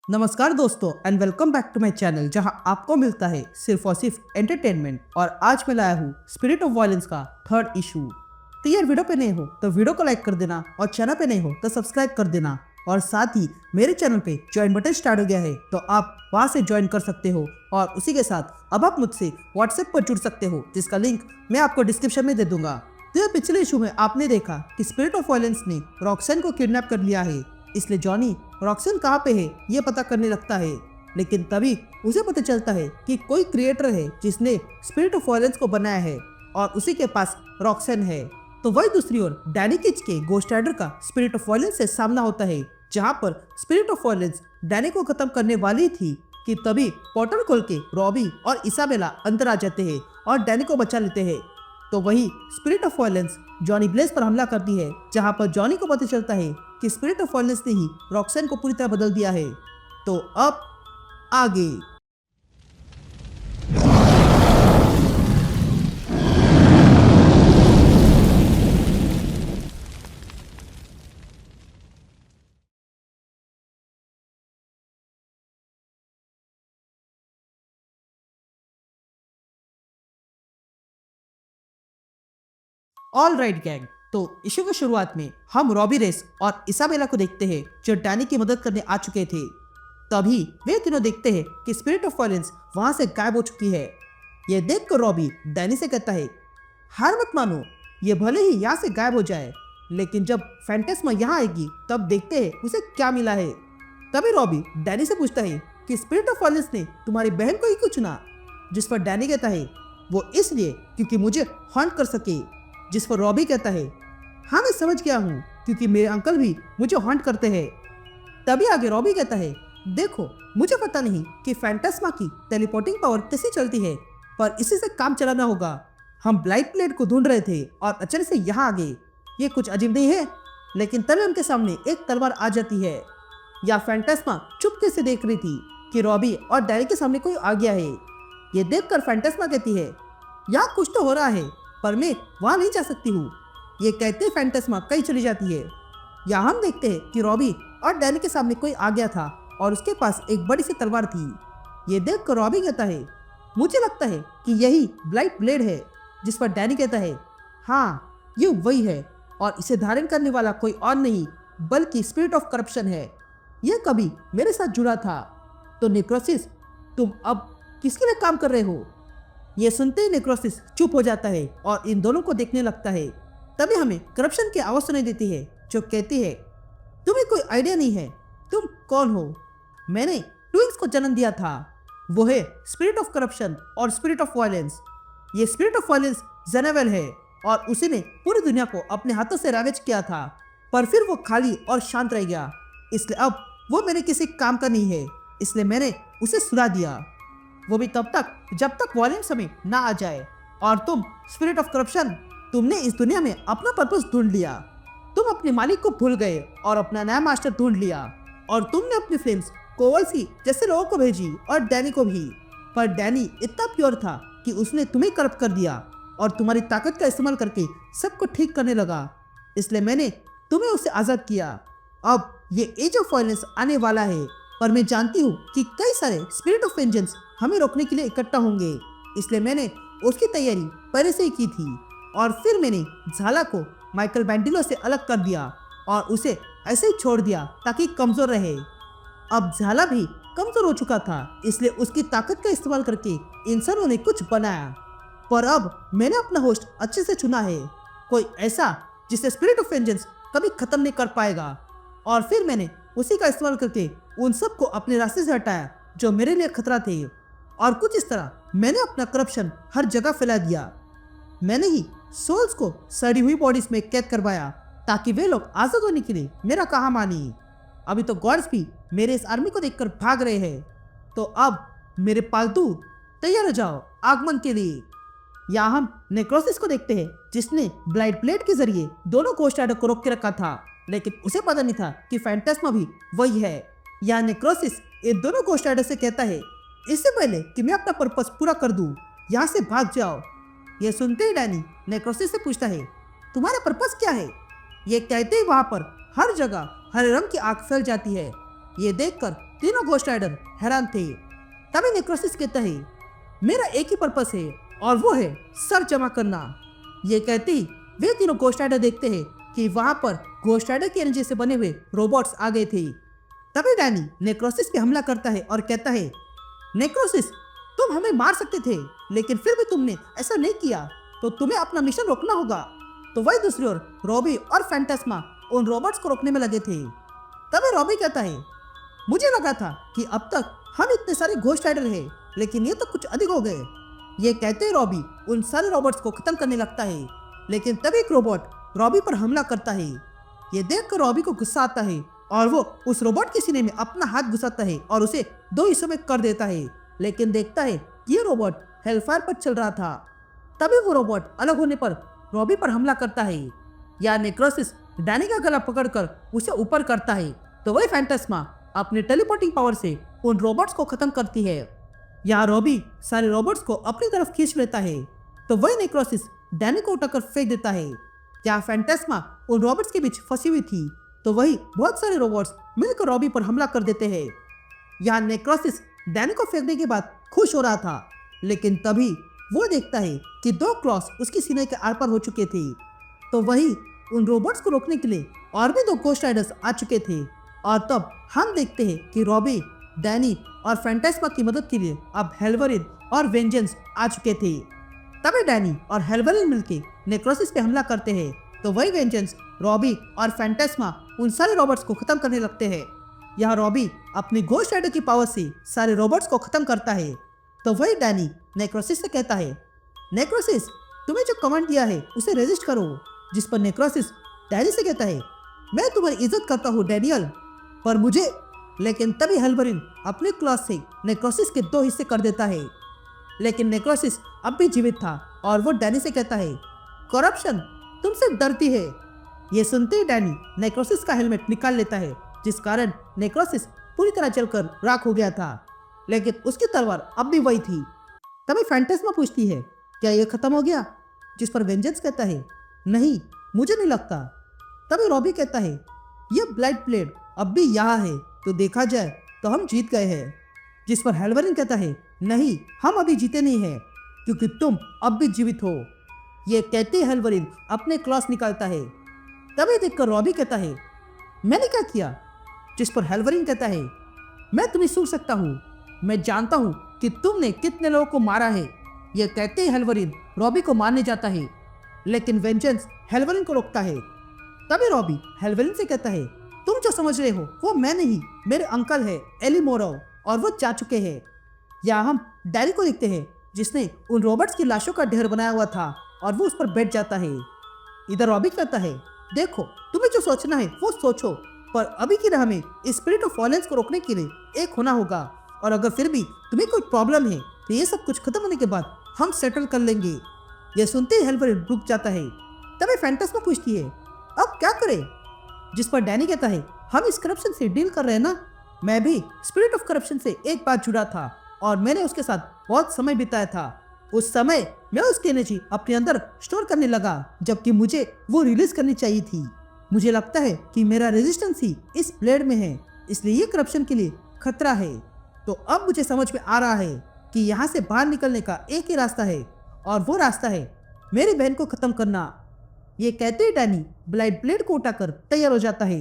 नमस्कार दोस्तों and welcome back to my channel जहां आपको मिलता है सिर्फ और सिर्फ एंटरटेनमेंट। और आज मैं लाया हूं स्पिरिट ऑफ वायलेंस का थर्ड इशू। तो यार वीडियो पे नए हो तो वीडियो को लाइक कर देना और चैनल पे नए हो तो सब्सक्राइब कर देना। और साथ ही मेरे चैनल पे ज्वाइन बटन स्टार्ट हो गया है तो आप वहां से ज्वाइन कर सकते हो। और उसी के साथ अब आप मुझसे व्हाट्सएप पर जुड़ सकते हो जिसका लिंक मैं आपको डिस्क्रिप्शन में दे दूंगा। तो यार पिछले इशू में आपने देखा कि स्पिरिट ऑफ वायलेंस ने रॉक्सन को किडनैप कर लिया है, इसलिए जॉनी रॉक्सन कहाँ पे है ये पता करने लगता है। लेकिन तभी उसे पता चलता है कि कोई क्रिएटर है जिसने स्पिरिट ऑफ वायलेंस को बनाया है और उसी के पास रॉक्सन है। तो वही दूसरी ओर डैनी किच के गोस्ट राइडर का स्पिरिट ऑफ वायलेंस से सामना होता है, जहाँ पर स्पिरिट ऑफ वायलेंस डैनी को खत्म करने वाली थी कि तभी पोर्टल खोल के रॉबी और इसाबेला अंदर आ जाते हैं और डैनी को बचा लेते हैं। तो वही spirit of violence Johnny Blaze पर हमला करती है, जहां पर जॉनी को पता चलता है कि स्पिरिट ऑफ वायलेंस ने ही रॉक्सन को पूरी तरह बदल दिया है। तो अब आगे ऑल राइट गैंग। तो इशू की शुरुआत में हम रॉबी रेस और इसाबेला को देखते हैं जो डैनी की मदद करने आ चुके थे। तभी वे तीनों देखते हैं कि स्पिरिट ऑफ वायलेंस वहां से गायब हो चुकी है। ये देखकर रॉबी डैनी से कहता है, हार मत मानो, ये भले ही यहाँ से गायब हो जाए, लेकिन जब फैंटेस्मा यहाँ आएगी तब देखते हैं उसे क्या मिला है। तभी रॉबी डैनी से पूछता है कि स्पिरिट ऑफ वायलेंस ने तुम्हारी बहन को ही क्यों चुना। जिस पर डैनी कहता है वो इसलिए क्योंकि मुझे हॉन्ट कर सके। जिस पर रॉबी कहता है, हाँ मैं समझ गया हूँ, क्योंकि मेरे अंकल भी मुझे हॉन्ट करते हैं। तभी आगे रॉबी कहता है, देखो मुझे पता नहीं कि फैंटास्मा की टेलीपोर्टिंग पावर कैसे चलती है, पर इसी से काम चलाना होगा। हम ब्लाइट प्लेट को ढूंढ रहे थे और अचानक से यहाँ आ गए। ये कुछ अजीब नहीं है। लेकिन तभी उनके सामने एक तलवार आ जाती है। या फैंटास्मा चुपके से देख रही थी कि रॉबी और डैनी के सामने कोई आ गया है। ये देखकर फैंटास्मा कहती है, यहाँ कुछ तो हो रहा है पर मैं वहाँ नहीं जा सकती हूँ। ये कहते फैंटास्मा कहीं चली जाती है। यहाँ हम देखते हैं कि रॉबी और डैनी के सामने कोई आ गया था और उसके पास एक बड़ी सी तलवार थी। ये देखकर रॉबी कहता है, मुझे लगता है कि यही ब्लाइट ब्लेड है। जिस पर डैनी कहता है, हाँ ये वही है और इसे धारण करने वाला कोई और नहीं बल्कि स्पिरिट ऑफ करप्शन है। यह कभी मेरे साथ जुड़ा था। तो नेक्रोसिस, तुम अब किसके लिए काम कर रहे हो। ये सुनते ही नेक्रोसिस चुप हो जाता है और इन दोनों को देखने लगता है। तभी हमें करप्शन की आवाज सुनाई देती है जो कहती है, तुम्हें कोई आइडिया नहीं है तुम कौन हो। मैंने ट्विंक्स को जन्म दिया था। वो है स्पिरिट ऑफ करप्शन और स्पिरिट ऑफ वायलेंस। ये स्पिरिट ऑफ वायलेंस जेनेवेल है और उसी ने पूरी दुनिया को अपने हाथों से रावेज किया था, पर फिर वो खाली और शांत रह गया। इसलिए अब वो मेरे किसी काम का नहीं है, इसलिए मैंने उसे सुला दिया। वो भी तब तक जब तक वायलेंस में ना आ जाए। और तुम स्पिरिट ऑफ करप्शन, तुमने इस दुनिया में अपना पर्पस ढूंढ लिया। तुम अपने मालिक को भूल गए और अपना नया मास्टर ढूंढ लिया। और तुमने अपनी फ्लेम्स कोवल्सी जैसे लोगों को भेजी और डैनी को भी। पर डैनी इतना प्योर था कि उसने तुम्हें करप्ट कर दिया और तुम्हारी ताकत का इस्तेमाल करके सबको ठीक करने लगा। इसलिए मैंने तुम्हें उसे आज़ाद किया। अब ये एज ऑफ वायलेंस आने वाला है, पर मैं जानती हूँ कि कई सारे स्पिरिट ऑफ वेंजेंस हमें रोकने के लिए इकट्ठा होंगे, इसलिए मैंने उसकी तैयारी पहले से ही की थी। और फिर मैंने झाला को माइकल बैंडिलो से अलग कर दिया और उसे ऐसे ही छोड़ दिया ताकि कमज़ोर रहे। अब झाला भी कमज़ोर हो चुका था, इसलिए उसकी ताकत का इस्तेमाल करके इंसानों ने कुछ बनाया। पर अब मैंने अपना होस्ट अच्छे से चुना है, कोई ऐसा जिसे स्पिरिट ऑफ वेंजेंस कभी ख़त्म नहीं कर पाएगा। और फिर मैंने उसी का इस्तेमाल करके उन सबको अपने रास्ते से हटाया जो मेरे लिए खतरा थे। और कुछ इस तरह मैंने अपना करप्शन हर जगह फैला दिया। मैंने ही सोल्स को सड़ी हुई बॉडीज में कैद करवाया ताकि वे लोग आज़ाद होने के लिए मेरा कहा मानी। अभी तो गॉड्स भी मेरे इस आर्मी को देखकर भाग रहे हैं। तो अब मेरे पालतू तैयार हो जाओ आगमन के लिए। यहाँ हम नेक्रोसिस को देखते हैं जिसने ब्लाइट प्लेट के जरिए दोनों गोस्ट राइडर को रोक के रखा था, लेकिन उसे पता नहीं था कि फैंटास्मा भी वही है। यहाँ नेक्रोसिस इन दोनों गोस्ट राइडर से कहता है, इससे पहले कि मैं अपना पर्पस पूरा कर दूं, यहाँ से भाग जाओ। यह सुनते ही डैनी नेक्रोसिस से पूछता है, तुम्हारा पर्पस क्या है। ये कहते ही वहाँ पर हर जगह हरे रंग की आग फैल जाती है। ये देखकर तीनों घोस्ट राइडर हैरान थे। तभी नेक्रोसिस कहता है, मेरा एक ही पर्पस है और वो है सर जमा करना। ये कहते ही वे तीनों घोस्ट राइडर देखते हैं कि वहां पर घोस्ट राइडर की एनर्जी से बने हुए रोबोट्स आ गए थे। तभी डैनी नेक्रोसिस पे हमला करता है और कहता है, नेक्रोसिस तुम हमें मार सकते थे लेकिन फिर भी तुमने ऐसा नहीं किया, तो तुम्हें अपना मिशन रोकना होगा। तो वही दूसरी ओर रॉबी और फैंटास्मा उन रोबोट्स को रोकने में लगे थे। तभी रॉबी कहता है, मुझे लगा था कि अब तक हम इतने सारे घोस्ट राइडर हैं, लेकिन ये तो कुछ अधिक हो गए। ये कहते ही रॉबी उन सारे रोबोट्स को खत्म करने लगता है, लेकिन तभी एक रोबोट रॉबी पर हमला करता है। ये देखकर रॉबी को गुस्सा आता है और वो उस रोबोट के सीने में अपना हाथ घुसाता है और उसे 2 हिस्सों में कर देता है, लेकिन देखता है ये रोबोट हेलफायर पर चल रहा था। तभी वो रोबोट अलग होने पर रॉबी पर हमला करता है। या नेक्रोसिस डैनी का गला पकड़कर उसे ऊपर करता है, तो वही फैंटास्मा अपने टेलीपोर्टिंग पावर से उन रोबोट्स को खत्म करती है। यहाँ रॉबी सारे रोबोट्स को अपनी तरफ खींच लेता है, तो वही नेक्रोसिस डैनी को उठाकर फेंक देता है। यहाँ फैंटास्मा उन रोबोट्स के बीच फंसी हुई थी, तो वही बहुत सारे रोबोट्स मिलकर रॉबी पर हमला कर देते हैं। यहाँ नेक्रोसिस डैनी को फेंकने के बाद खुश हो रहा था, लेकिन तभी वो देखता है कि 2 क्रॉस उसकी सीने के आर पार हो चुके थे। तो वही उन रोबोट्स को रोकने के लिए और भी 2 घोस्ट राइडर्स आ चुके थे। और तब हम देखते हैं कि रॉबी, डैनी और फैंटास्मा की मदद के लिए अब हेल्वरिन और वेंजेंस आ चुके थे। तभी डैनी और हेल्वरिन मिलके नेक्रोसिस पे हमला करते हैं, तो वही वेंजेंस रॉबी और फैंटास्मा उन सारे रोबोट्स को खत्म करने लगते हैं। यहाँ रॉबी अपनी घोस्ट राइडर की पावर से सारे रोबोट्स को खत्म करता है, तो वही डैनी नेक्रोसिस से कहता है, नेक्रोसिस तुम्हें जो कमांड दिया है उसे रेजिस्ट करो। जिस पर नेक्रोसिस डैनी से कहता है, मैं तुम्हारी इज्जत करता हूँ डैनियल, पर मुझे। लेकिन तभी हेल्वरिन अपने क्लॉथ से नेक्रोसिस के 2 हिस्से कर देता है, लेकिन नेक्रोसिस अब भी जीवित था और वो डैनी से कहता है, करप्शन तुमसे डरती है। ये सुनते ही डैनी नेक्रोसिस का हेलमेट निकाल लेता है, जिस कारण नेक्रोसिस पूरी तरह जलकर राख हो गया था, लेकिन उसकी तलवार अब भी वही थी। तभी फैंटास्मा पूछती है, क्या ये खत्म हो गया? जिस पर वेंजेंस कहता है, नहीं मुझे नहीं लगता। तभी रॉबी कहता है, ये ब्लाइट ब्लेड अब भी यहाँ है, तो देखा जाए तो हम जीत गए हैं। जिस पर हेल्वरिन कहता है, नहीं हम अभी जीते नहीं हैं, क्योंकि तुम अब भी जीवित हो। ये कहते हेल्वरिन अपने क्लॉस निकालता है। तभी देखकर रॉबी कहता है, मैंने क्या किया? जिस पर हेल्वरिन कहता है, मैं तुम्हें सुन सकता हूँ, मैं जानता हूँ कि तुमने कितने लोगों को मारा है। यह कहते ही हेल्वरिन रॉबी को मारने जाता है, लेकिन वेंजेंस हेल्वरिन को रोकता है। तभी रॉबी हेल्वरिन से कहता है, तुम जो समझ रहे हो वो मैं नहीं, मेरे अंकल है एली मोरोव, और वो जा चुके हैं। या हम डैनी को देखते हैं, जिसने उन रोबोट्स की लाशों का ढेर बनाया हुआ था और वो उस पर बैठ जाता है। इधर रॉबी कहता है, देखो तुम्हें जो सोचना है वो सोचो, पर अभी की राह में स्पिरिट ऑफ वॉयलेंस को रोकने के लिए एक होना होगा, और अगर फिर भी तुम्हें कोई प्रॉब्लम है तो ये सब कुछ खत्म होने के बाद हम सेटल कर लेंगे। ये सुनते ही हेल्वरिन रुक जाता है। तभी फैंटास्मा पूछती है, अब क्या करें? जिस पर डैनी कहता है, हम इस करप्शन से डील कर रहे हैं ना, मैं भी स्पिरिट ऑफ करप्शन से एक बार जुड़ा था और मैंने उसके साथ बहुत समय बिताया था। उस समय मैं उसकी एनर्जी अपने अंदर स्टोर करने लगा, जबकि मुझे वो रिलीज करनी चाहिए थी। मुझे लगता है कि मेरा रेजिस्टेंस ही इस ब्लेड में है, इसलिए ये करप्शन के लिए खतरा है। तो अब मुझे समझ में आ रहा है कि यहाँ से बाहर निकलने का एक ही रास्ता है, और वो रास्ता है मेरी बहन को खत्म करना। ये कहते ही डैनी ब्लाइट ब्लेड को उठाकर तैयार हो जाता है।